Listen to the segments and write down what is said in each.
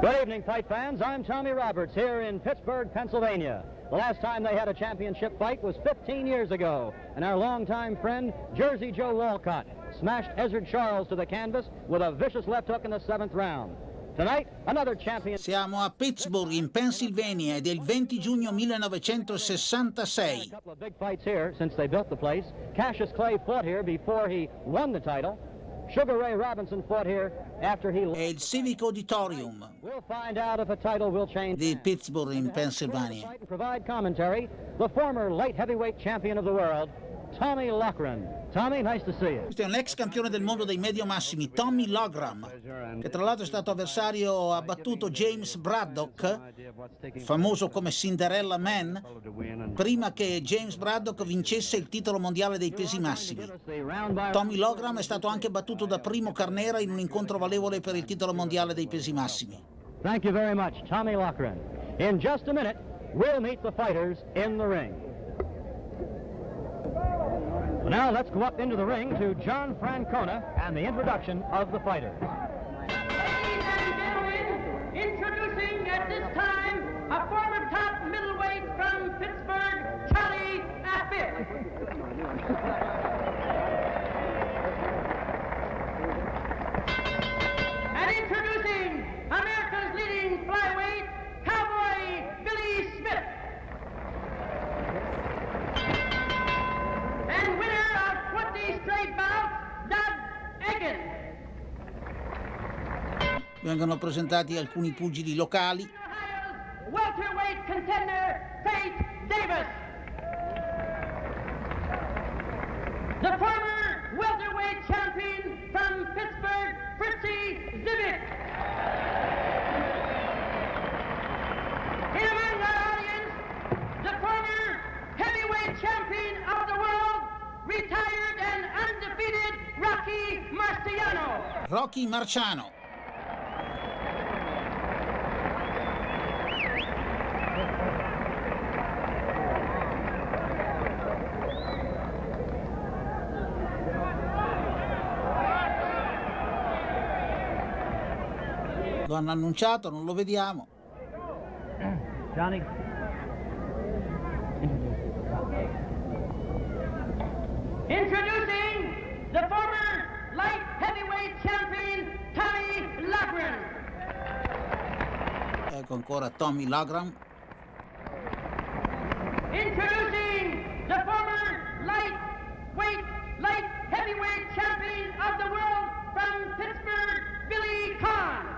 Good evening, fight fans. I'm Tommy Roberts here in Pittsburgh, Pennsylvania. The last time they had a championship fight was 15 years ago, and our longtime friend, Jersey Joe Walcott, smashed Ezzard Charles to the canvas with a vicious left hook in the 7th round. Tonight, another champion. Siamo a Pittsburgh, in Pennsylvania, ed è il 20 giugno 1966. A couple of big fights here since they built the place. Cassius Clay fought here before he won the title. Sugar Ray Robinson fought here after he... È il Civic Auditorium We'll find out if a title will change. di Pittsburgh, in Pennsylvania. Provide commentary, the former light heavyweight champion of the world, Tommy Loughran. Tommy, nice to see you. Questo è un ex campione del mondo dei medio massimi, Tommy Loughran, che tra l'altro è stato avversario, ha battuto James Braddock, famoso come Cinderella Man, prima che James Braddock vincesse il titolo mondiale dei pesi massimi. Tommy Loughran è stato anche battuto da Primo Carnera in un incontro valevole per il titolo mondiale dei pesi massimi. Thank you very much, Tommy Loughran. In just a minute, we'll meet the fighters in the ring. Now let's go up into the ring to John Francona and the introduction of the fighters. Ladies and gentlemen, introducing at this time a former top middleweight from Pittsburgh, Charlie Abbott. And introducing America's leading flyweight, Cowboy Billy Smith. And winner of 20 straight bouts, Doug Egan. Vengono presentati alcuni pugili locali. Ohio's welterweight contender, Faith Davis. The former welterweight champion from Pittsburgh, Fritzy Zivit. And among our audience, the former heavyweight champion of the world, retired and undefeated Rocky Marciano. Rocky Marciano. Lo hanno annunciato, non lo vediamo. Johnny. Introducing the former light heavyweight champion, Tommy Loughran. Ecco ancora Tommy Loughran. Introducing the former light heavyweight champion of the world from Pittsburgh, Billy Conn.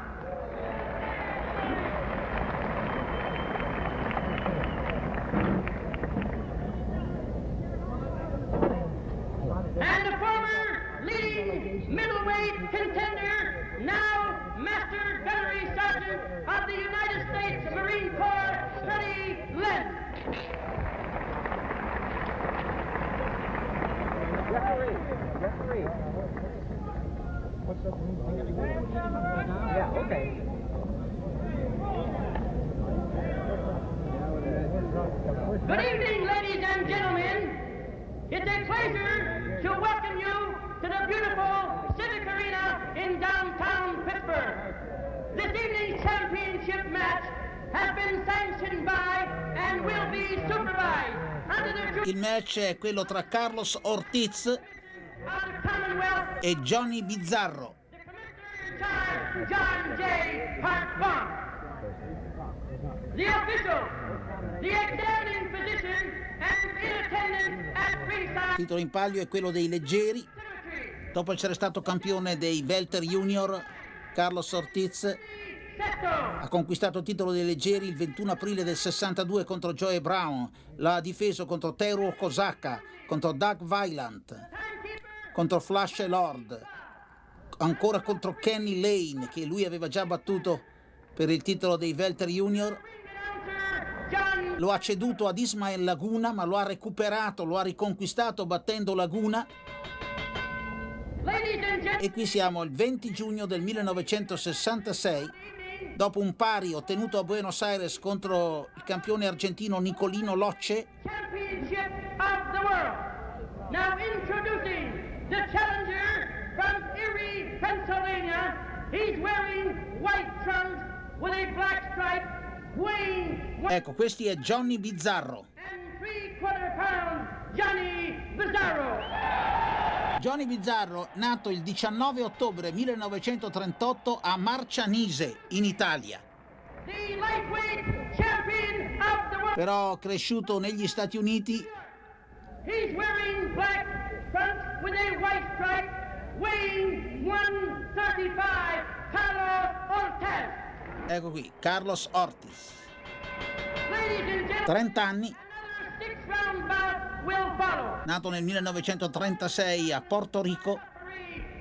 And the former leading middleweight contender, now Master Gunnery Sergeant of the United States Marine Corps, Freddie Lenz. Referee. What's up? Yeah, okay. Good evening, ladies and gentlemen. It's a pleasure to welcome you to the beautiful Civic Arena in downtown Pittsburgh. This evening's championship match has been sanctioned by and will be supervised under the Il match è quello tra Carlos Ortiz of the Commonwealth, e Johnny Bizzarro. the Commissioner in charge, John J. Hart Bond. The official, the examining physician, and in attendance at ringside. Il titolo in palio è quello dei leggeri. Dopo essere stato campione dei Welter Junior, Carlos Ortiz ha conquistato il titolo dei leggeri il 21 aprile del 62 contro Joe Brown, l'ha difeso contro Teru Kosaka, contro Doug Weiland, contro Flash Lord, ancora contro Kenny Lane, che lui aveva già battuto per il titolo dei Welter Junior. Lo ha ceduto ad Ismael Laguna, ma lo ha recuperato, lo ha riconquistato battendo Laguna. E qui siamo il 20 giugno del 1966, dopo un pari ottenuto a Buenos Aires contro il campione argentino Nicolino Locce. Championship of the world. Now introducing the challenger from Erie, Pennsylvania. He's wearing white trunks with a black stripe, weighing Ecco, questi è Johnny Bizzarro. 1¾ pounds, Johnny Bizzarro. Johnny Bizzarro, nato il 19 ottobre 1938 a Marcianise, in Italia. The lightweight champion of the world. Però cresciuto negli Stati Uniti, He's wearing black front with a white stripe, weighing 135, Carlos Ortiz. ecco qui, Carlos Ortiz. Ladies and gentlemen, 30 anni, another 6-round bout will follow. nato nel 1936 a Porto Rico,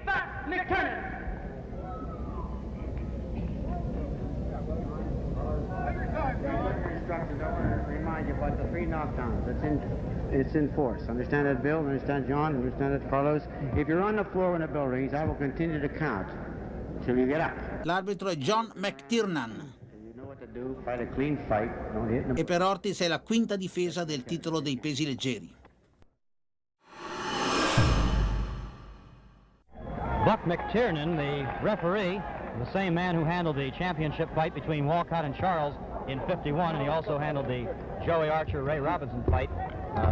Buck McTurnan. Instructions, I want to remind you about the 3 knockdowns. It's in force. Understand that, Bill? Understand, John? Understand that, Carlos? If you're on the floor in the bell rings, I will continue to count until you get up. l'arbitro è John McTiernan You know what to do. Fight a clean fight. Don't hit them. e per Ortiz è la quinta difesa del titolo dei pesi leggeri. Buck McTiernan, the referee, the same man who handled the championship fight between Walcott and Charles in 51, and he also handled the Joey Archer-Ray Robinson fight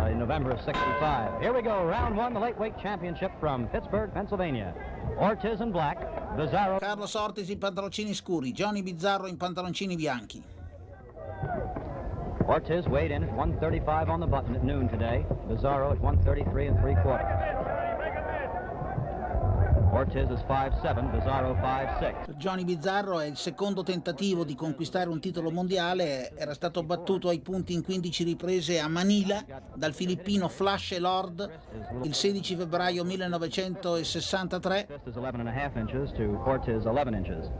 in November of 65. Here we go, round 1, the lightweight championship from Pittsburgh, Pennsylvania. Ortiz in black, Bizzarro. Carlos Ortiz in pantaloncini scuri, Johnny Bizzarro in pantaloncini bianchi. Ortiz weighed in at 135 on the button at noon today. Bizzarro at 133 3/4. Ortiz is 5'7", Bizzarro 5'6". Johnny Bizzarro è il secondo tentativo di conquistare un titolo mondiale, era stato battuto ai punti in 15 riprese a Manila dal filippino Flash Lord il 16 febbraio 1963. Fist is 11.5 inches to Ortiz 11 inches.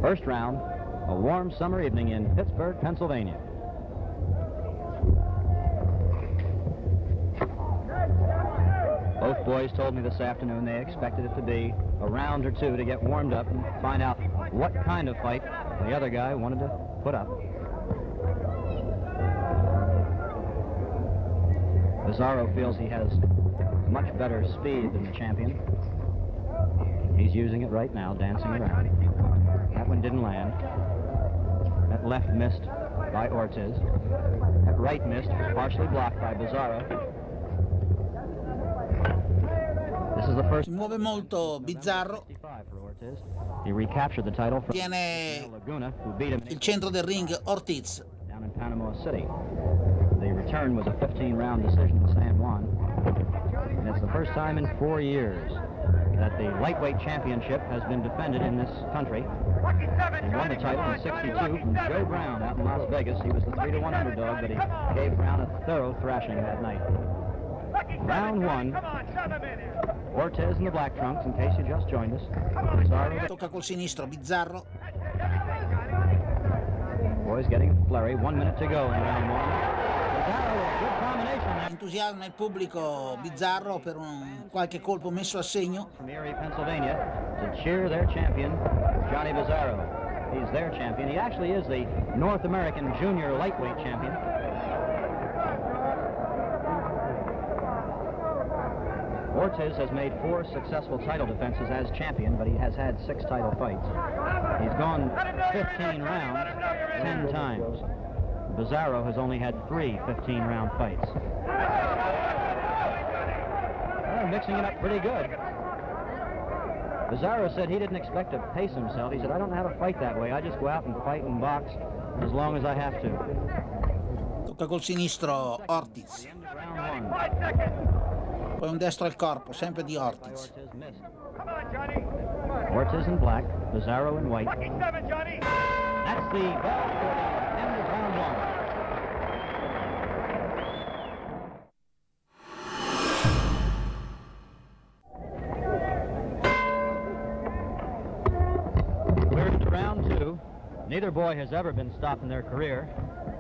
First round, a warm summer evening in Pittsburgh, Pennsylvania. Both boys told me this afternoon they expected it to be a round or two to get warmed up and find out what kind of fight the other guy wanted to put up. Bizzarro feels he has much better speed than the champion. He's using it right now, dancing around. That one didn't land. That left missed by Ortiz. That right missed, partially blocked by Bizzarro. This is the first. Si muove molto Bizzarro, He recaptured the title from tiene Laguna, who beat him il centro del ring Ortiz. down in Panama City. The return was a 15-round decision in San Juan, and it's the first time in 4 years that the lightweight championship has been defended in this country. He won the title in '62 from Joe Brown out in Las Vegas. He was the 3-1 underdog, but he gave Brown a thorough thrashing that night. Round 1. Ortiz in the black trunks, in case you just joined us. Bizzarro. Tocca col sinistro Bizzarro. Boys getting flurry. 1 minute to go in round 1. Bizzarro, good combination. Entusiasma il pubblico Bizzarro per un qualche colpo messo a segno. From Erie, Pennsylvania, to cheer their champion, Johnny Bizzarro. He's their champion. He actually is the North American junior lightweight champion. Ortiz has made 4 successful title defenses as champion, but he has had 6 title fights. He's gone 15 rounds 10 times. Bizzarro has only had 3 15-round fights. Well, mixing it up pretty good. Bizzarro said he didn't expect to pace himself. He said, I don't know how to fight that way. I just go out and fight and box as long as I have to. Tocca col sinistro Ortiz. The end of round 1. Poi un destro al corpo, sempre di Ortiz. Ortiz missed. Ortiz in black, Bizzarro in white. That's the bell for the end of round 1. We're into round 2. Neither boy has ever been stopped in their career.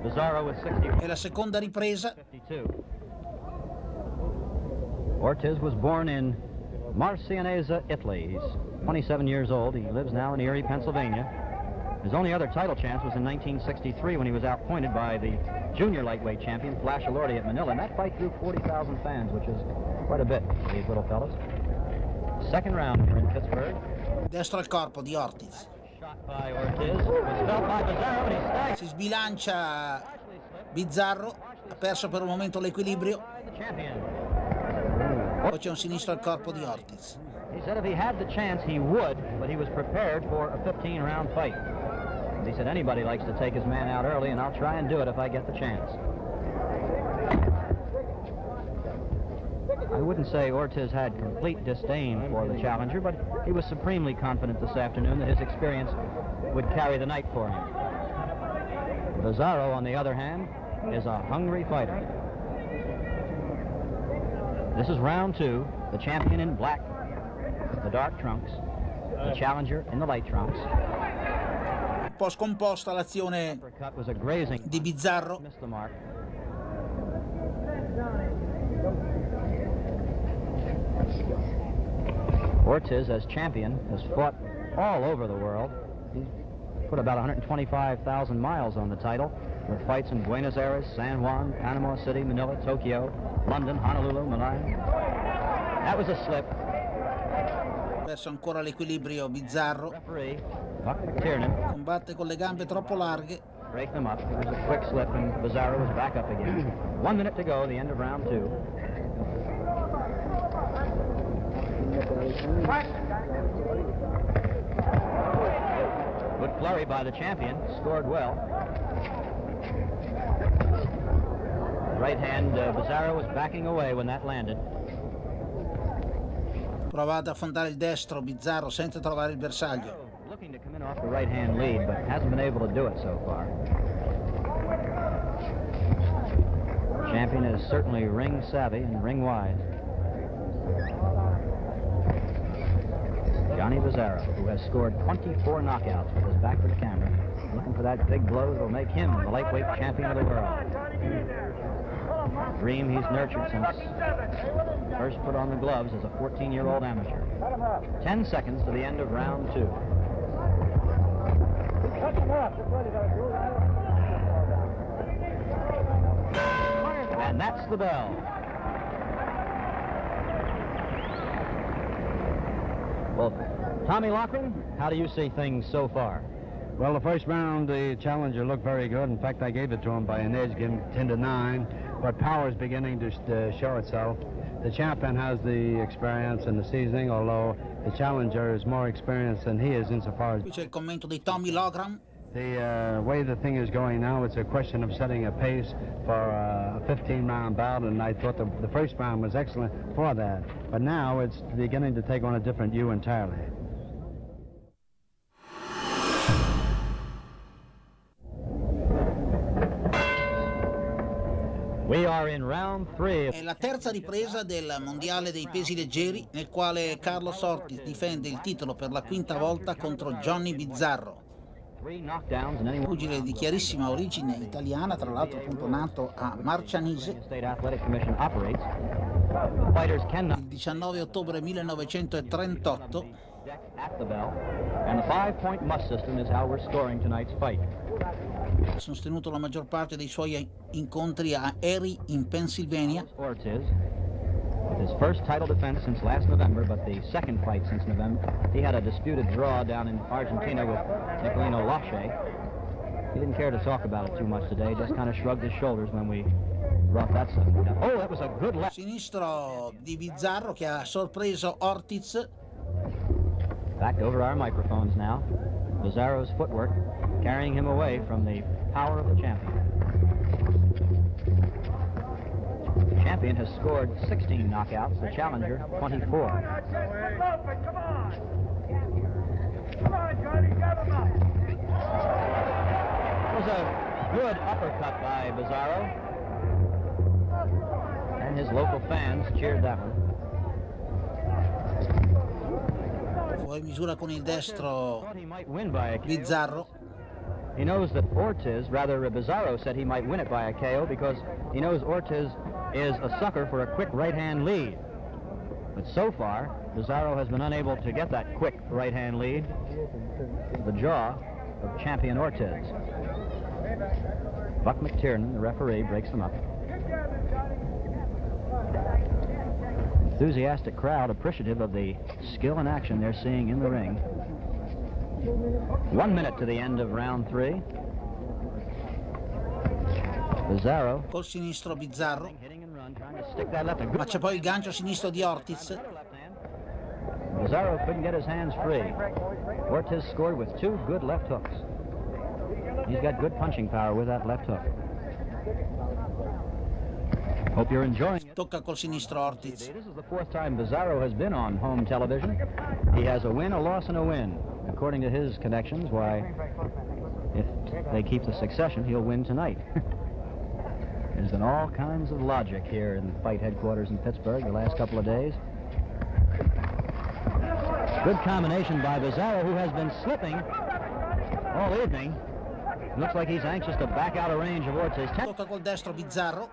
Bizzarro with 60. È la seconda ripresa. 52. Ortiz was born in Marcianese, Italy. He's 27 years old. He lives now in Erie, Pennsylvania. His only other title chance was in 1963 when he was outpointed by the junior lightweight champion, Flash Lord at Manila. And that fight drew 40,000 fans, which is quite a bit for these little fellas. Second round here in Pittsburgh. Destro al corpo di Ortiz. By Ortiz, was felt by Bizzarro, and he staggered. Si sbilancia Bizzarro, ha perso per un momento l'equilibrio. Poi c'è un sinistro al corpo di Ortiz. He said if he had the chance, he would, but he was prepared for a 15-round fight. He said anybody likes to take his man out early, and I'll try and do it if I get the chance. I wouldn't say Ortiz had complete disdain for the challenger, but he was supremely confident this afternoon that his experience would carry the night for him. Bizzarro, on the other hand, is a hungry fighter. This is round two. The champion in black, the dark trunks, the challenger in the light trunks. Un po' scomposta l'azione Was a grazing di Bizzarro. missed the mark. Ortiz, as champion, has fought all over the world. He's put about 125,000 miles on the title, with fights in Buenos Aires, San Juan, Panama City, Manila, Tokyo, London, Honolulu, Milan. That was a slip. Perso ancora l'equilibrio Bizzarro. Referee, Buck McTiernan, Combatte con le gambe troppo larghe. break them up. It was a quick slip, and Bizzarro was back up again. 1 minute to go, the end of round two. Good flurry by the champion, scored well. Right hand, Bizzarro was backing away when that landed. Prova ad affrontare il destro Bizzarro senza trovare il bersaglio. Looking to come in off the right hand lead, but hasn't been able to do it so far. Champion is certainly ring savvy and ring wise. Johnny Bizzarro, who has scored 24 knockouts with his back to the camera, looking for that big blow that will make him the lightweight champion of the world. A dream he's nurtured since first put on the gloves as a 14-year-old amateur. 10 seconds to the end of round two. And that's the bell. Well, Tommy Loughran, how do you see things so far? Well, the first round, the challenger looked very good. In fact, I gave it to him by an edge, giving 10-9. But power is beginning to show itself. The champion has the experience and the seasoning, although the challenger is more experienced than he is insofar as... Qui c'è il commento di Tommy Loughran. The way the thing is going now, it's a question of setting a pace for a 15-round bout, and I thought the first round was excellent for that. But now it's beginning to take on a different hue entirely. We are in round three. È la terza ripresa del mondiale dei pesi leggeri, nel quale Carlos Ortiz difende il titolo per la quinta volta contro Johnny Bizzarro. Pugile di chiarissima origine italiana, tra l'altro appunto nato a Marcianise. Il 19 ottobre 1938. Ha sostenuto la maggior parte dei suoi incontri a Erie in Pennsylvania. Ortiz, with his first title defense since last November, but the second fight since November. He had a disputed draw down in Argentina with Nicolino Lachey. He didn't care to talk about it too much today, just kind of shrugged his shoulders when we brought that subject up. Oh, that was a good left. Sinistro di Bizzarro che ha sorpreso Ortiz. Back over our microphones now. Bizzarro's footwork carrying him away from the power of the champion. The champion has scored 16 knockouts, the challenger 24. It was a good uppercut by Bizzarro, and his local fans cheered that one. Fuori misura con il destro Bizzarro. He knows that Ortiz, rather Bizzarro said he might win it by a KO because he knows Ortiz is a sucker for a quick right-hand lead. But so far, Bizzarro has been unable to get that quick right-hand lead. The jaw of champion Ortiz. Buck McTiernan, the referee, breaks them up. Enthusiastic crowd appreciative of the skill and action they're seeing in the ring. 1 minute to the end of round 3. Bizzarro Col sinistro Bizzarro. hitting and run, trying to stick that left. Ma c'è poi il gancio sinistro di Ortiz. Bizzarro couldn't get his hands free. Ortiz scored with 2 good left hooks. He's got good punching power with that left hook. Hope you're enjoying it. Tocca col sinistro Ortiz. This is the 4th time Bizzarro has been on home television. He has a win, a loss, and a win. According to his connections, why, if they keep the succession, he'll win tonight. There's been all kinds of logic here in the fight headquarters in Pittsburgh the last couple of days. Good combination by Bizzarro, who has been slipping all evening. Looks like he's anxious to back out of range of Ortiz. Tocca col destro Bizzarro.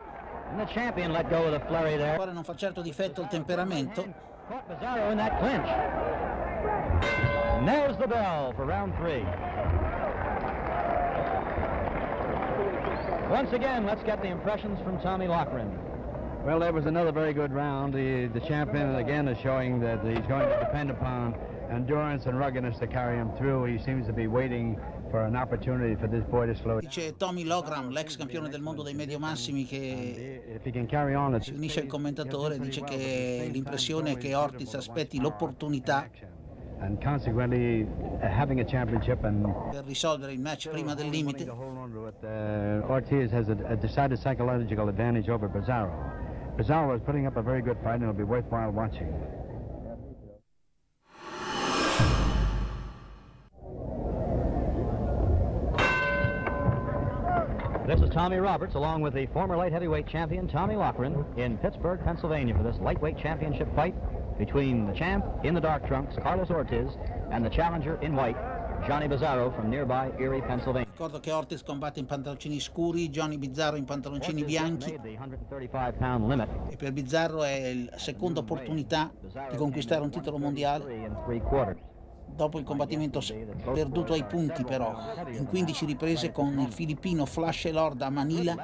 And the champion let go of the flurry there. Ora non fa certo difetto il temperamento. Caught Bizzarro in that clinch. And there's the bell for round 3. Once again, let's get the impressions from Tommy Loughran. Well, that was another very good round. The champion, again, is showing that he's going to depend upon endurance and ruggedness to carry him through. He seems to be waiting for an opportunity for this boy to slow down. Dice Tommy Loughran, l'ex campione del mondo dei medio massimi, che If he can carry on, si unisce al commentatore, dice che l'impressione è che Ortiz aspetti l'opportunità and consequently having a championship and per risolvere il match prima del limite. Ortiz has a decided psychological advantage over Bizzarro. Bizzarro is putting up a very good fight and it'll be worthwhile watching. This is Tommy Roberts, along with the former light heavyweight champion Tommy Loughran, in Pittsburgh, Pennsylvania, for this lightweight championship fight between the champ in the dark trunks, Carlos Ortiz, and the challenger in white, Johnny Bizzarro, from nearby Erie, Pennsylvania. Ricordo che Ortiz combatte in pantaloncini scuri, Johnny Bizzarro in pantaloncini bianchi, e per Bizzarro è la seconda opportunità di conquistare un titolo mondiale. Dopo il combattimento perduto ai punti, però, in 15 riprese con il filippino Flash Lord a Manila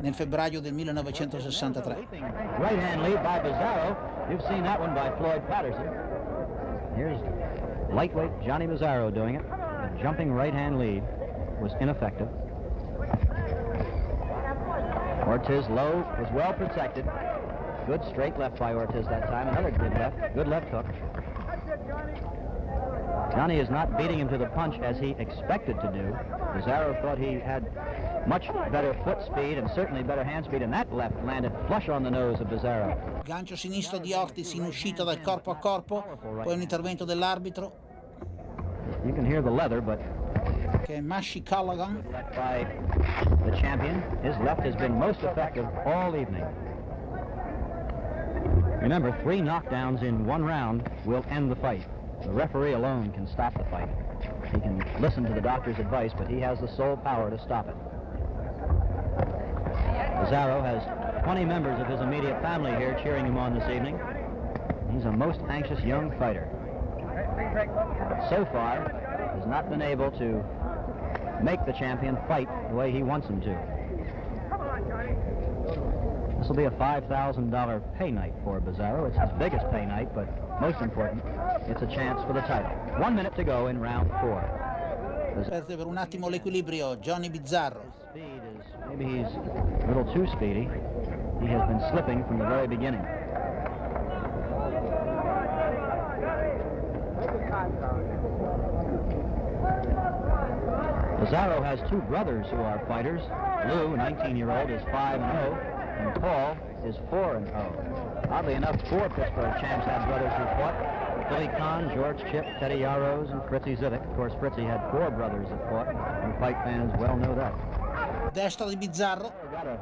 nel febbraio del 1963. Right hand lead by Bizzarro. You've seen that one by Floyd Patterson. Here's lightweight Johnny Bizzarro doing it. The jumping right hand lead was ineffective. Ortiz low was well protected. Good straight left by Ortiz that time. Another good left hook. Johnny is not beating him to the punch as he expected to do. Bizzarro thought he had much better foot speed and certainly better hand speed, and that left landed flush on the nose of Bizzarro. Gancio sinistro di Ortiz in uscita dal corpo a corpo, poi un intervento dell'arbitro. You can hear the leather, but che è Mashi Callaghan. left by the champion. His left has been most effective all evening. Remember, 3 knockdowns in 1 round will end the fight. The referee alone can stop the fight. He can listen to the doctor's advice, but he has the sole power to stop it. Bizzarro has 20 members of his immediate family here cheering him on this evening. He's a most anxious young fighter. So far, has not been able to make the champion fight the way he wants him to. This will be a $5,000 pay night for Bizzarro. It's his biggest pay night, but most important, it's a chance for the title. 1 minute to go in round 4. Perde per un attimo l'equilibrio Johnny Bizzarro. Speed is, maybe he's a little too speedy. He has been slipping from the very beginning. Bizzarro has 2 brothers who are fighters. Lou, 19-year-old, is 5-0, and Paul is 4-0. Oddly enough, 4 Pittsburgh champs had brothers who fought. Billy Kahn, George Chipp, Teddy Yaros, and Fritzy Zivik. Of course, Fritzy had 4 brothers that fought, and fight fans well know that. Destra di Bizzarro. Got a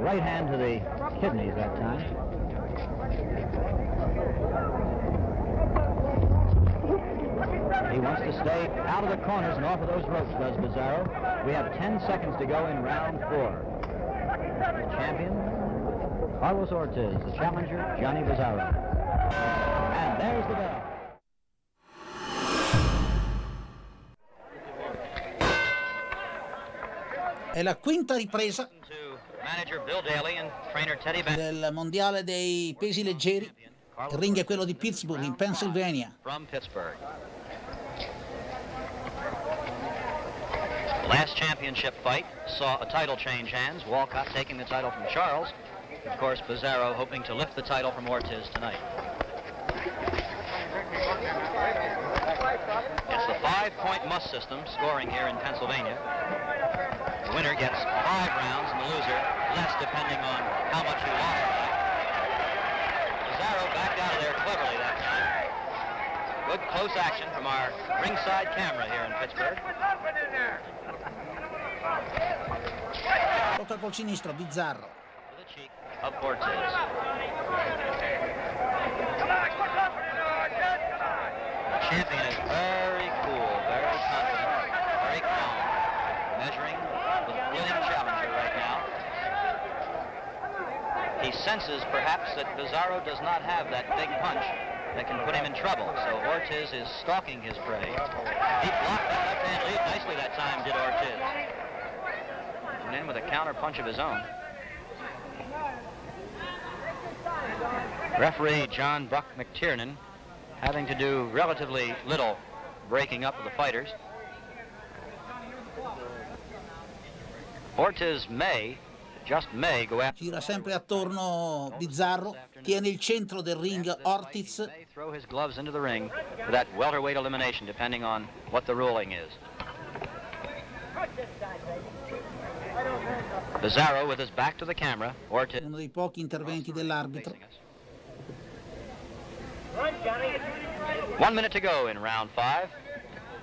right hand to the kidneys that time. He wants to stay out of the corners and off of those ropes, does Bizzarro. We have 10 seconds to go in round 4. The champion, Carlos Ortiz. The challenger, Johnny Bizzarro. And there's the bell. È la quinta ripresa del mondiale dei pesi leggeri. Il ring è quello di Pittsburgh, in Pennsylvania. Last championship fight saw a title change hands, Walcott taking the title from Charles. Of course, Bizzarro hoping to lift the title from Ortiz tonight. It's the 5-point must system scoring here in Pennsylvania. The winner gets 5 rounds and the loser less, depending on how much you lost tonight. Bizzarro backed out of there cleverly that time. Good close action from our ringside camera here in Pittsburgh. Tocca col sinistro, Bizzarro. To the cheek of Ortiz. The champion is very cool, very confident, very calm, measuring the winning challenger right now. He senses perhaps that Bizzarro does not have that big punch that can put him in trouble, so Ortiz is stalking his prey. He blocked that left-hand lead nicely that time, did Ortiz. Went in with a counter punch of his own. Referee John Buck McTiernan having to do relatively little breaking up of the fighters. Ortiz may, just may, go after. Gira sempre attorno Bizzarro, tiene il centro del ring Ortiz. He may throw his gloves into the ring for that welterweight elimination, depending on what the ruling is. Bizzarro with his back to the camera. Ortiz. Uno dei pochi interventi dell'arbitro. 1 minute to go in round 5.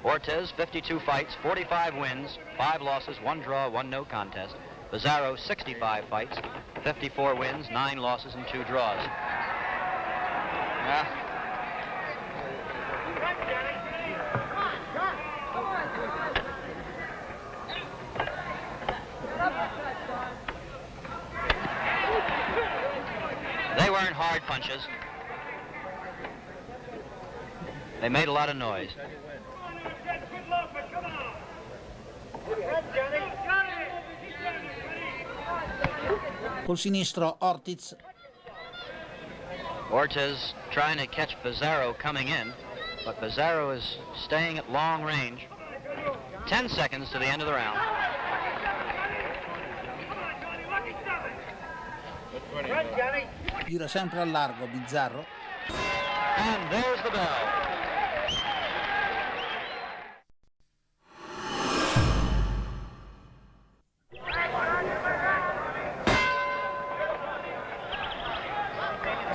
Ortiz, 52 fights, 45 wins, 5 losses, 1 draw, 1 no contest. Bizzarro, 65 fights, 54 wins, 9 losses, and 2 draws. They weren't hard punches. They made a lot of noise. Col sinistro Ortiz. Ortiz trying to catch Bizzarro coming in, but Bizzarro is staying at long range. 10 seconds to the end of the round. Gira sempre al largo Bizzarro. And there's the bell.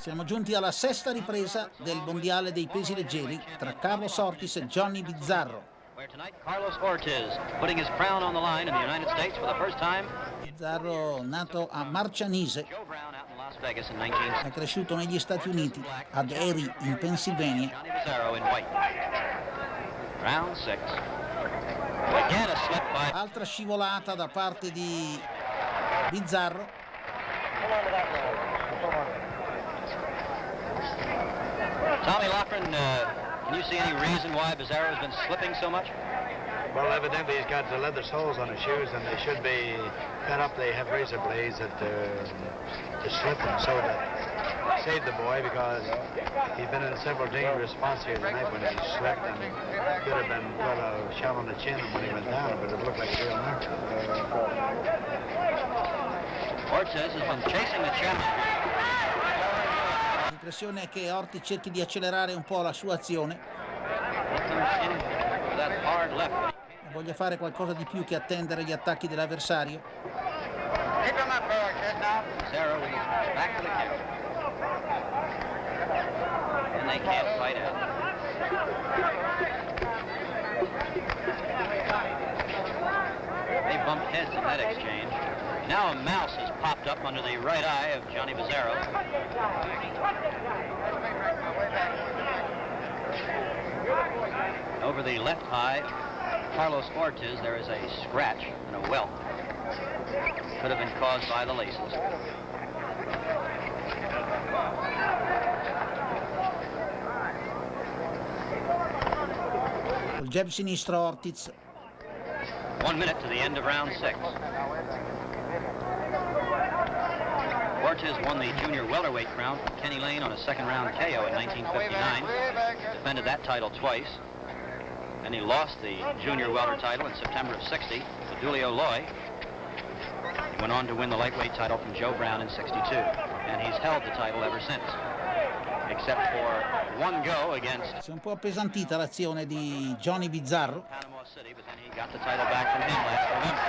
Siamo giunti alla 6ª ripresa del mondiale dei pesi leggeri tra Carlos Ortiz e Johnny Bizzarro. Where tonight Carlos Ortiz putting his crown on the line in the United States for the first time. Bizzarro, nato a Marcianise, Joe Brown out in Las Vegas in 1960. è cresciuto negli Stati Uniti, ad Erie in Pennsylvania. Johnny Bizzarro in white. Round 6. Again a slip by. Altra scivolata da parte di Bizzarro. Tommy Loughran, can you see any reason why Bizzarro has been slipping so much? Well, evidently he's got the leather soles on his shoes, and they should be cut up. They have razor blades that to slip them, so that saved the boy, because he's been in several dangerous spots here tonight when he slipped, and could have been got a shot on the chin when he went down, but it looked like a real knock. Ortiz has been chasing the challenger. L'impressione è che Ortiz cerchi di accelerare un po' la sua azione. Voglia fare qualcosa di più che attendere gli attacchi dell'avversario. They bumped heads in that exchange. Now a mouse has popped up under the right eye of Johnny Bizzarro. Over the left eye, Carlos Ortiz, there is a scratch and a welt. Could have been caused by the laces. Col jab sinistro Ortiz. 1 minute to the end of round 6. Ortiz won the junior welterweight crown from Kenny Lane on a second round KO in 1959. Defended that title twice. and he lost the junior welter title in September of '60 to Dulio Loy. He went on to win the lightweight title from Joe Brown in '62, and he's held the title ever since, except for one go against. Si è un po' appesantita l'azione di Johnny Bizzarro. Panama City, but then he got the title back from him last November.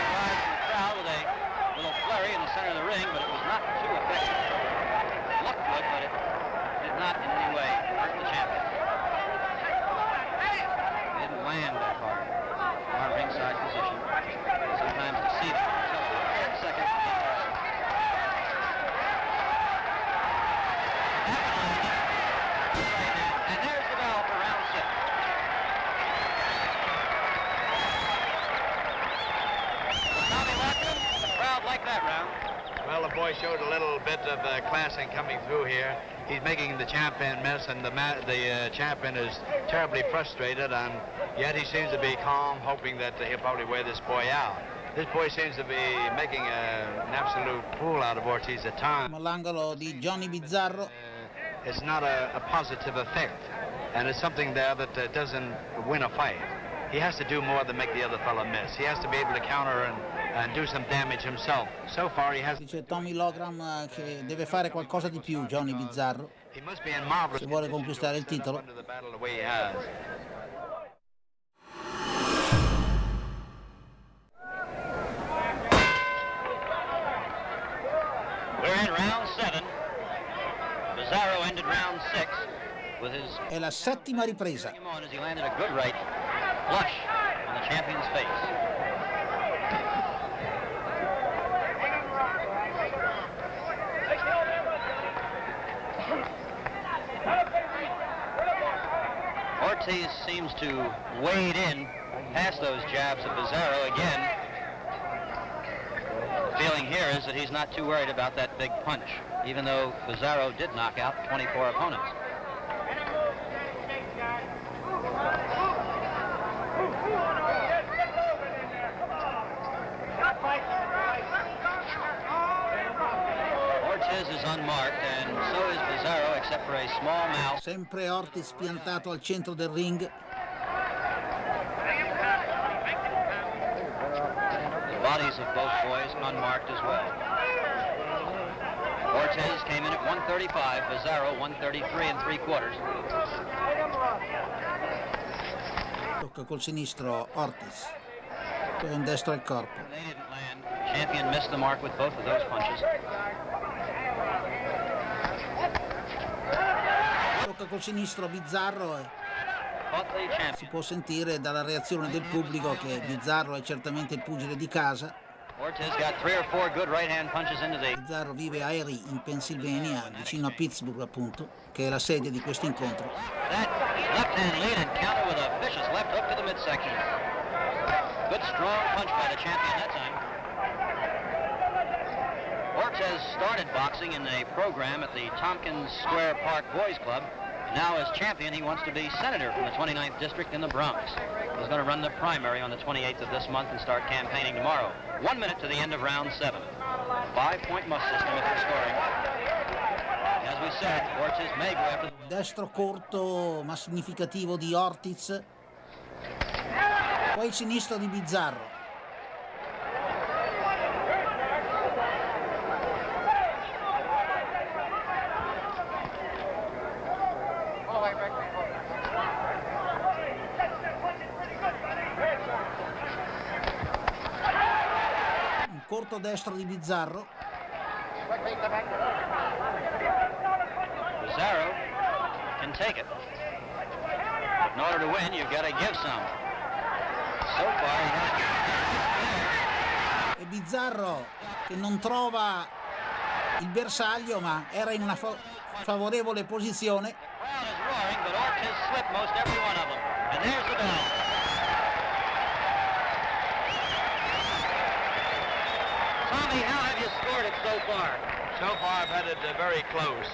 Arrived in the crowd with a little flurry in the center of the ring, but it was not too effective. It looked good, but it did not in any way hurt the champion. It didn't land that hard. Our ringside position, sometimes deceiving until 10 seconds. And there's the bell for round 6. Tommy Lockman, the crowd liked that round. Well, the boy showed a little bit of classing coming through here. He's making the champion miss, and the champion is terribly frustrated, and yet he seems to be calm, hoping that he'll probably wear this boy out. This boy seems to be making an absolute fool out of Ortiz at times. L'angolo di Johnny Bizzarro. It's not a positive effect, and it's something there that doesn't win a fight. He has to do more than make the other fellow miss. He has to be able to counter and do some damage himself. So far he has. Dice Tommy Logram che deve fare qualcosa di più Johnny Bizzarro se vuole conquistare il titolo. We're in round 7. Bizzarro ended round 6 with his. È la settima ripresa. As he landed a good right flush on the champion's face. Ortiz seems to wade in past those jabs of Bizzarro again. The feeling here is that he's not too worried about that big punch, even though Bizzarro did knock out 24 opponents. Ortiz is unmarked, and so is Bizzarro, except for a small mouth. Sempre Ortiz piantato al centro del ring. The bodies of both boys unmarked as well. Ortiz came in at 135, Bizzarro 133 3/4. Tocca col sinistro Ortiz, poi un destro al corpo. They didn't land. Champion missed the mark with both of those punches. Tocca col sinistro Bizzarro e si può sentire dalla reazione del pubblico che Bizzarro è certamente il pugile di casa. Ortiz got 3 or 4 good right-hand punches into the. Bizzarro vive a Erie, in Pennsylvania, vicino a Pittsburgh appunto, che è la sede di questo incontro. That left-hand lead and counter with a vicious left hook to the midsection. Good strong punch by the champion that time. Ortiz started boxing in a program at the Tompkins Square Park Boys Club. Now as champion, he wants to be senator from the 29th District in the Bronx. He's going to run the primary on the 28th of this month and start campaigning tomorrow. 1 minute to the end of round 7. 5-point must system if you're scoring. As we said, Ortiz may go after. Destro corto ma significativo di Ortiz. Poi il sinistro di Bizzarro. Un corto destro di Bizzarro. Bizzarro can take it. But in order to win, you've got to give some. So far, he has. E Bizzarro che non trova il bersaglio, ma era in una favorevole posizione. The crowd is roaring, but Ortiz slipped most every one of them. And there's the bell. Tommy, how have you scored it so far? So far, I've had it very close.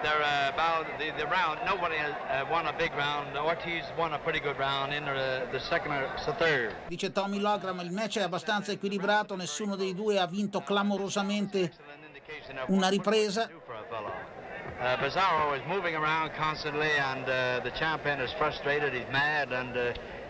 They're about the round. Nobody has won a big round. Ortiz won a pretty good round in the second or third. Dice Tommy Logram, il match è abbastanza equilibrato, nessuno dei due ha vinto clamorosamente una ripresa. Bizzarro is moving around constantly, and the champion is frustrated, he's mad, and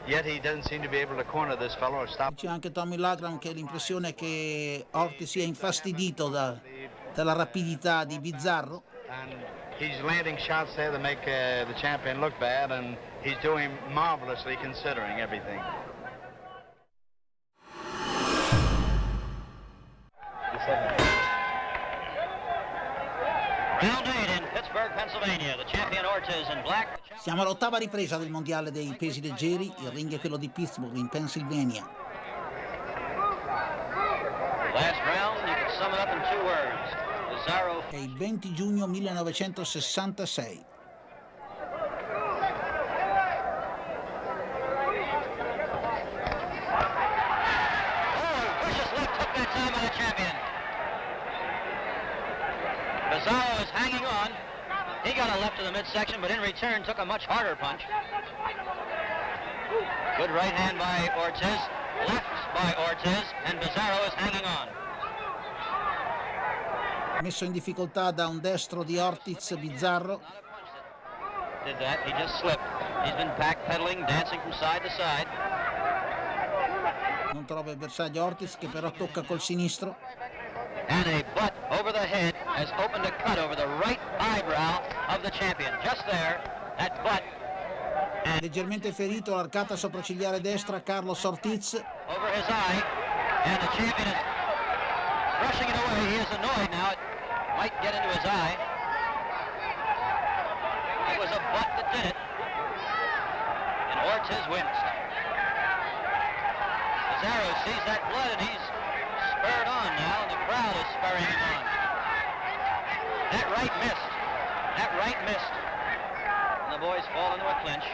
yet he doesn't seem to be able to corner this fellow or stop. C'è anche Tommy Lagram che ha l'impressione che Ortiz sia infastidito dalla rapidità di Bizzarro. And he's landing shots there that make the champion look bad, and he's doing marvelously considering everything. Round 8 in Pittsburgh, Pennsylvania. The champion Ortiz in black. Siamo all'8ª ripresa del mondiale dei pesi leggeri, il ring è quello di Pittsburgh in Pennsylvania. Last round, you can sum it up in 2 words. Bizzarro. È il 20 giugno 1966. Bizzarro is hanging on. He got a left to the midsection, but in return took a much harder punch. Good right hand by Ortiz, left by Ortiz, and Bizzarro is hanging on. Messo in difficoltà da un destro di Ortiz, Bizzarro. Did that, he just slipped. He's been backpedaling, dancing from side to side. Non trova il bersaglio Ortiz, che però tocca col sinistro. And a butt over the head has opened a cut over the right eyebrow of the champion. Just there, that butt. Leggermente ferito, l'arcata sopraccigliare destra, Carlos Ortiz. Over his eye, and the champion is brushing it away. He is annoyed now. It might get into his eye. It was a butt that did it. And Ortiz winced. Bizzarro sees that blood and he's spurred on now, and the crowd is spurring him on. That right missed. That right missed. And the boys fall into a clinch.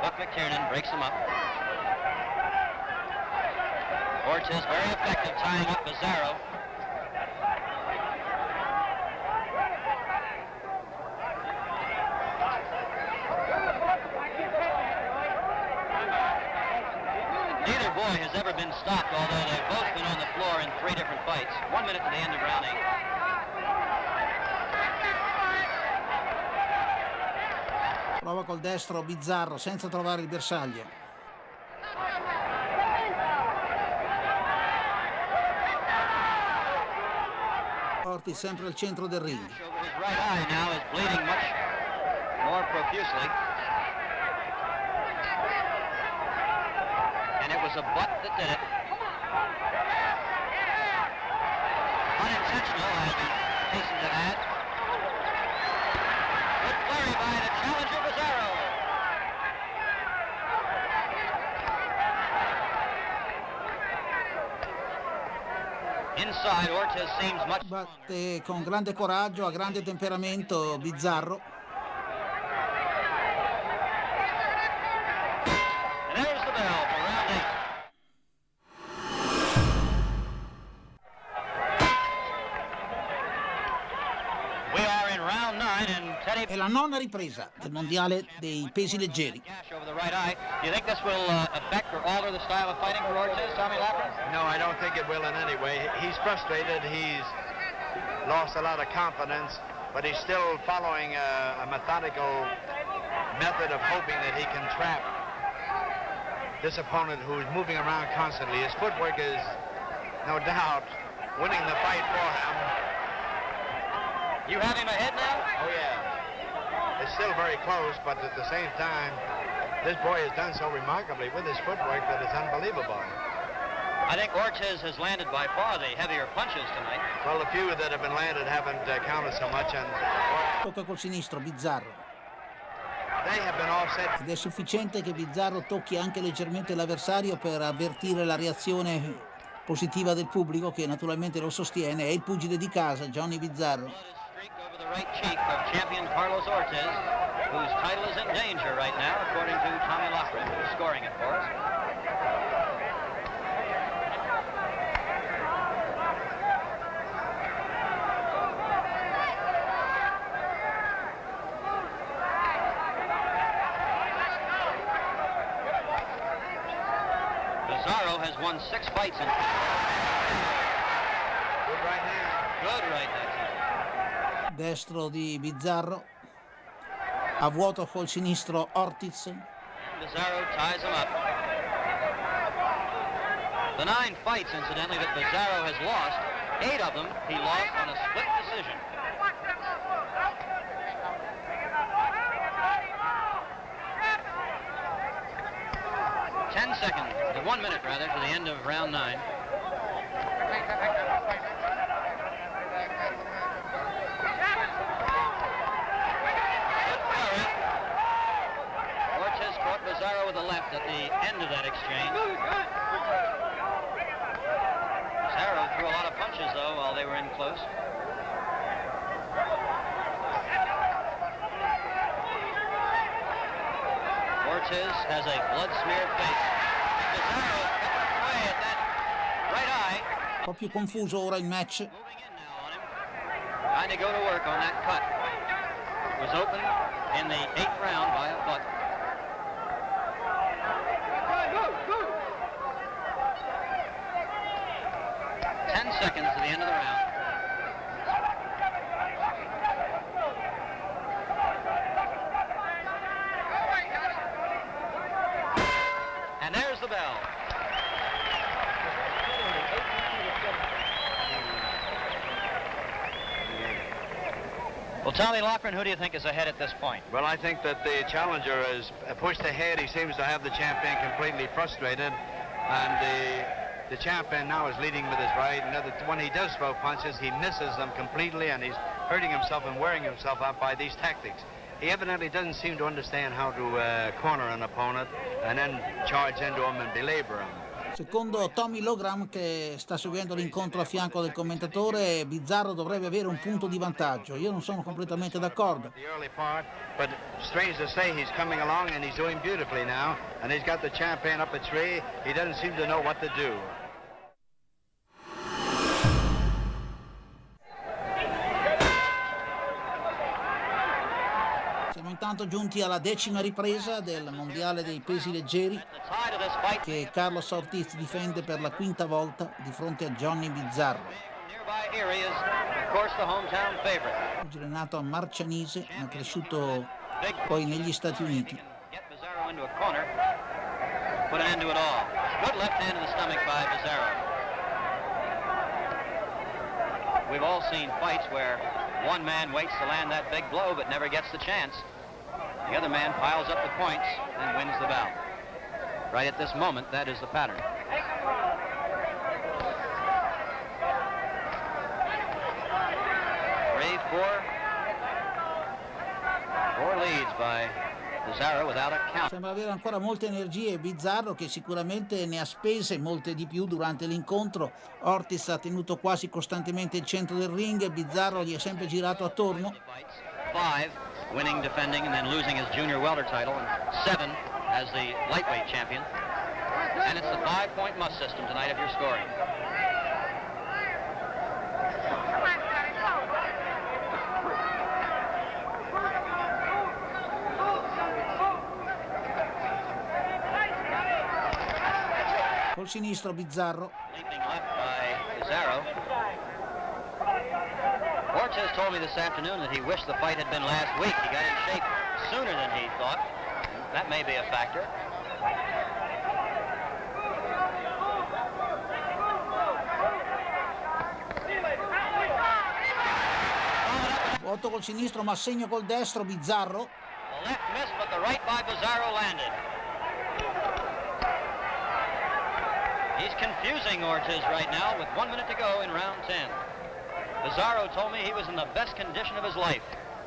Buck McTiernan breaks them up. Ortiz very effective tying up Bizzarro. Neither boy has ever been stopped, although they've both been on the floor in 3 different fights. 1 minute to the end of round 8. Prova col destro Bizzarro senza trovare il bersaglio. Ortiz sempre al centro del ring. Over his right eye now is bleeding much more profusely. And it was a butt that did it. Unintentional, as we hasten to add. Good flurry by the challenger Bizzarro. Inside, Ortiz seems much stronger. Batte con grande coraggio, a grande temperamento Bizzarro. And there's the bell for round 8. We are in round 9 and Teddy. È la 9ª ripresa del mondiale dei pesi leggeri. Gash over the right eye. Do you think this will affect or alter the style of fighting for Ortiz, Tommy Lappin? No, I don't think it will in any way. He's frustrated, he's lost a lot of confidence, but he's still following a methodical method of hoping that he can trap this opponent who's moving around constantly. His footwork is, no doubt, winning the fight for him. You have him ahead now? Oh, yeah. It's still very close, but at the same time, this boy has done so remarkably with his footwork that it's unbelievable. I think Ortiz has landed by far the heavier punches tonight. Well, the few that have been landed haven't counted so much, and Tocca col sinistro Bizzarro. they have been offset. Ed è sufficiente che Bizzarro tocchi anche leggermente l'avversario per avvertire la reazione positiva del pubblico, che naturalmente lo sostiene. È il pugile di casa, Johnny Bizzarro. Streak over the right cheek of champion Carlos Ortiz, whose title is in danger right now, according to Tommy Loughran, who's scoring it for us. Bizzarro has won 6 fights in. Good right hand. Good right hand. Destro di Bizzarro, a vuoto col sinistro Ortiz. Bizzarro ties him up. The 9 fights, incidentally, that Bizzarro has lost, 8 of them he lost on a split decision. 10 seconds, 1 minute rather, to the end of round 9. Ortiz caught Bizzarro with the left at the end of that exchange. Bizzarro threw a lot of punches, though, while they were in close. Ortiz has a blood-smeared face. Bizzarro peppered away at that right eye. Un po' più confuso ora il match. Moving in now on him. Trying to go to work on that cut. It was opened in the 8th round by a butt. Seconds to the end of the round. And there's the bell. Well, Tommy Loughran, who do you think is ahead at this point? Well, I think that the challenger is pushed ahead. He seems to have the champion completely frustrated, and the champion now is leading with his right. When he does throw punches, he misses them completely, and he's hurting himself and wearing himself out by these tactics. He evidently doesn't seem to understand how to corner an opponent and then charge into him and belabor him. Secondo Tommy Loughran, che sta seguendo l'incontro a fianco del commentatore, Bizzarro dovrebbe avere un punto di vantaggio. Io non sono completamente d'accordo. The early part, but strange to say, he's coming along and he's doing beautifully now, and he's got the champion up a tree. He doesn't seem to know what to do. Siamo intanto giunti alla 10ª ripresa del mondiale dei pesi leggeri, che Carlos Ortiz difende per la 5ª volta di fronte a Johnny Bizzarro. Oggi è nato a Marcianise, ma cresciuto poi negli Stati Uniti. We've all seen fights where one man waits to land that big blow but never gets the chance. The other man piles up the points and wins the bout. Right at this moment, that is the pattern. Brave four leads by Bizzarro without a count. Sembra avere ancora molte energie Bizzarro, che sicuramente ne ha spese molte di più durante l'incontro. Ortiz ha tenuto quasi costantemente il centro del ring e Bizzarro gli è sempre girato attorno. 5, winning, defending, and then losing his junior welter title, and 7 as the lightweight champion. And it's the 5-point must system tonight if you're scoring. Col sinistro Bizzarro. Leaping left by Bizzarro. Ortiz told me this afternoon that he wished the fight had been last week. He got in shape sooner than he thought. That may be a factor. Vuoto col sinistro ma segno col destro Bizzarro. The left missed, but the right by Bizzarro landed. He's confusing Ortiz right now with 1 minute to go in round 10. Bizzarro told me he was in the best condition of his life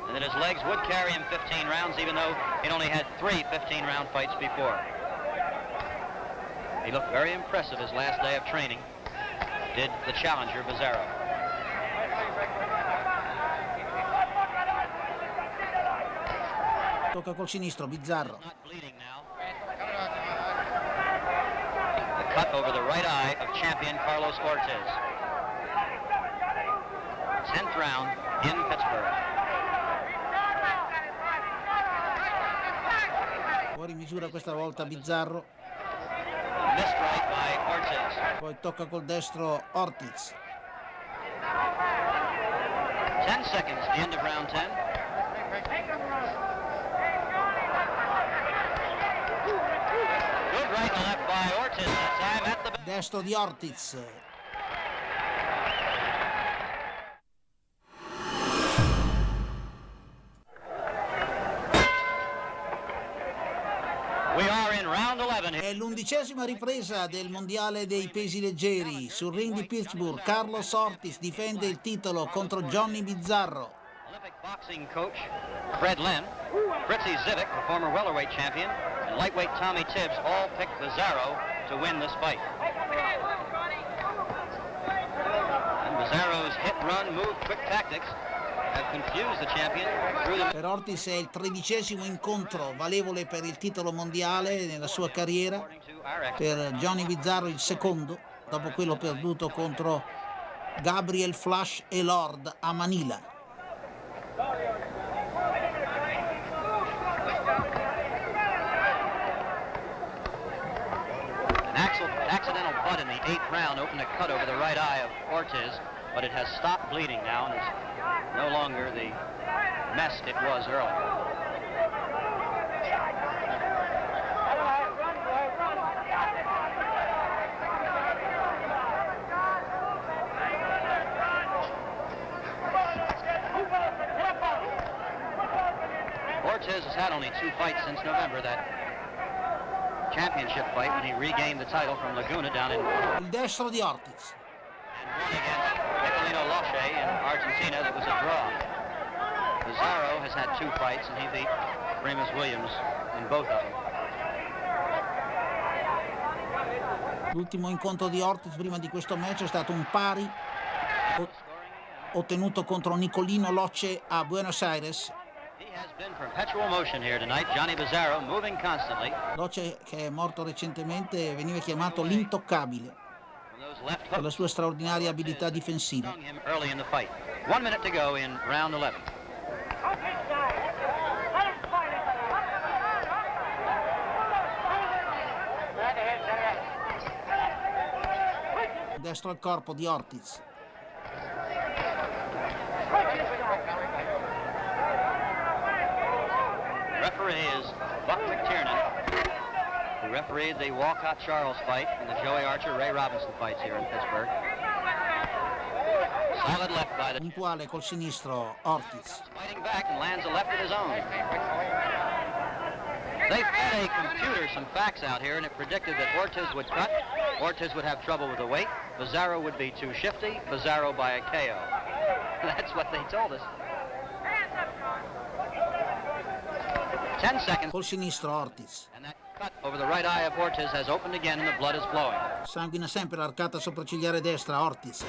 and that his legs would carry him 15 rounds, even though he'd only had 3 15-round fights before. He looked very impressive his last day of training, did the challenger Bizzarro. Tocca col sinistro Bizzarro. Not bleeding now. The cut over the right eye of champion Carlos Ortiz. 10th round in Pittsburgh. Fuori misura questa volta Bizzarro. Missed right by Ortiz. Poi tocca col destro Ortiz. 10 seconds, the end of round 10. Good right and left by Ortiz that time at the back. Destro di Ortiz. We are in round 11. È l'11ª ripresa del mondiale dei pesi leggeri. Sul ring di Pittsburgh, Carlos Ortiz difende il titolo contro Johnny Bizzarro. Olympic boxing coach Fred Lynn, Fritzy Zivik, the former welterweight champion, and lightweight Tommy Tibbs all picked Bizzarro to win this fight. And Bizzarro's hit, run, move, quick tactics have confused the champion through the... Per Ortiz è il 13° incontro valevole per il titolo mondiale nella sua carriera. Per Johnny Bizzarro il secondo, dopo quello perduto contro Gabriel Flash e Lord a Manila. Accidental butt in the 8th round opened a cut over the right eye of Ortiz, but it has stopped bleeding now and is no longer the mess it was earlier. Ortiz has had only 2 fights since November, that championship fight when he regained the title from Laguna down in... Il destro di Ortiz. And one against Nicolino Loche in Argentina that was a draw. Bizzarro has had 2 fights and he beat Remus Williams in both of them. L'ultimo incontro di Ortiz prima di questo match è stato un pari ottenuto contro Nicolino Loche a Buenos Aires. Loche, che è morto recentemente, veniva chiamato l'intoccabile per la sua straordinaria abilità difensiva. 1 minute to go in round 11. Destro al corpo di Ortiz. Referee is Buck McTiernan, who refereed the Walcott-Charles fight and the Joey Archer-Ray Robinson fights here in Pittsburgh. Solid left by the... Puntuale col sinistro Ortiz. Fighting back and lands a left of his own. They fed a computer some facts out here and it predicted that Ortiz would cut, Ortiz would have trouble with the weight, Bizzarro would be too shifty, Bizzarro by a KO. That's what they told us. 10 seconds. Col sinistro Ortiz. And that cut over the right eye of Ortiz has opened again and the blood is flowing. Sanguina sempre l'arcata sopraccigliare destra Ortiz.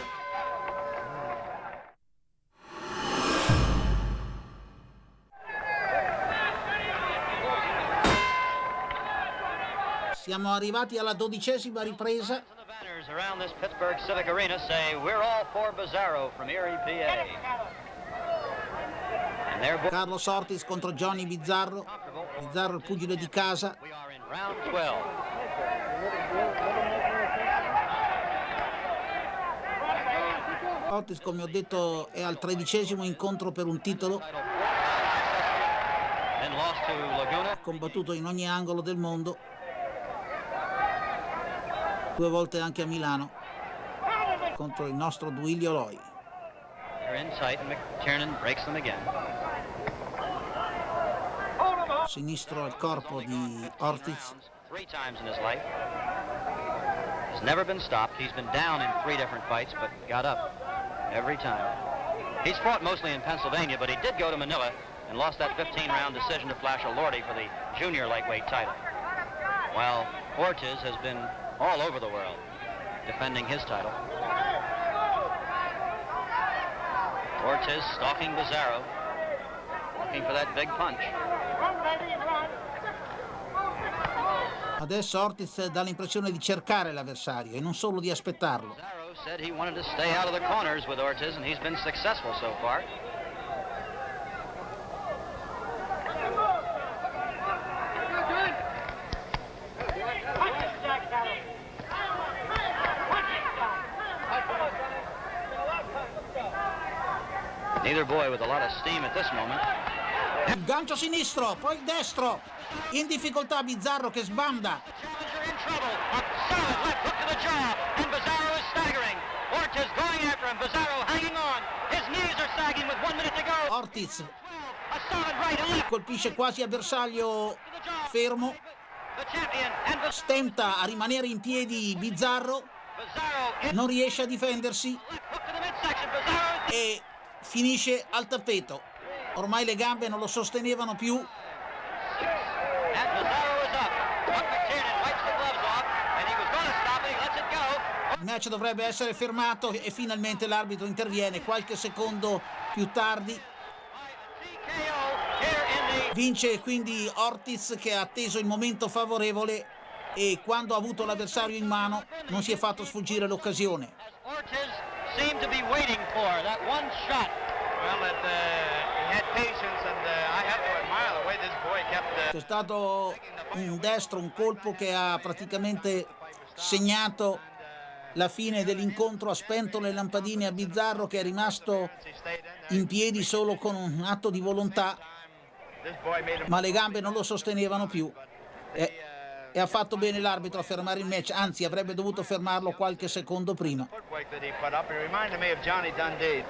Siamo arrivati alla 12ª ripresa. The banners around this Pittsburgh Civic Arena say we're all for Bizzarro from Erie, PA. Carlos Ortiz contro Johnny Bizzarro. Bizzarro il pugile di casa. We are in round 12. Ortiz, come ho detto, è al 13° incontro per un titolo. Ha combattuto in ogni angolo del mondo. 2 volte anche a Milano contro il nostro Duilio Loi. They're in sight and McTiernan breaks them again. Sinistro al corpo di Ortiz. 3 times in his life. He's never been stopped. He's been down in 3 different fights, but got up every time. He's fought mostly in Pennsylvania, but he did go to Manila and lost that 15-round decision to Flash Lordy for the junior lightweight title. While Ortiz has been all over the world defending his title. Ortiz stalking Bizzarro, looking for that big punch. Adesso Ortiz dà l'impressione di cercare l'avversario e non solo di aspettarlo. Bizzarro said he wanted to stay out of the corners with Ortiz, and he's been successful so far. Neither boy with a lot of steam at this moment. Il gancio sinistro, poi il destro. In difficoltà Bizzarro che sbanda. Challenger in trouble. A solid left hook to the jaw, and Bizzarro is staggering. Ortiz going after him. Bizzarro hanging on. His knees are sagging with 1 minute to go. Ortiz A solid right and left. colpisce quasi a bersaglio fermo. The champion and Stenta a rimanere in piedi Bizzarro, Bizzarro in non riesce a difendersi left hook to the midsection. Bizzarro is e finisce al tappeto. Ormai le gambe non lo sostenevano più. and Bizzarro is up. Buck McTiernan wipes the gloves off, and he was going to stop it. He lets it go. Il match dovrebbe essere fermato e finalmente l'arbitro interviene qualche secondo più tardi. TKO here in the Vince quindi Ortiz, che ha atteso il momento favorevole e quando ha avuto l'avversario in mano non si è fatto sfuggire l'occasione. as Ortiz seemed to be waiting for that one shot. Well, he had patience, and I have to admire the way this boy kept. C'è stato un destro, un colpo che ha praticamente segnato la fine dell'incontro, ha spento le lampadine a Bizzarro, che è rimasto in piedi solo con un atto di volontà, ma le gambe non lo sostenevano più e ha fatto bene l'arbitro a fermare il match, anzi avrebbe dovuto fermarlo qualche secondo prima. Footwork that he put up, it reminded me of Johnny Dundee.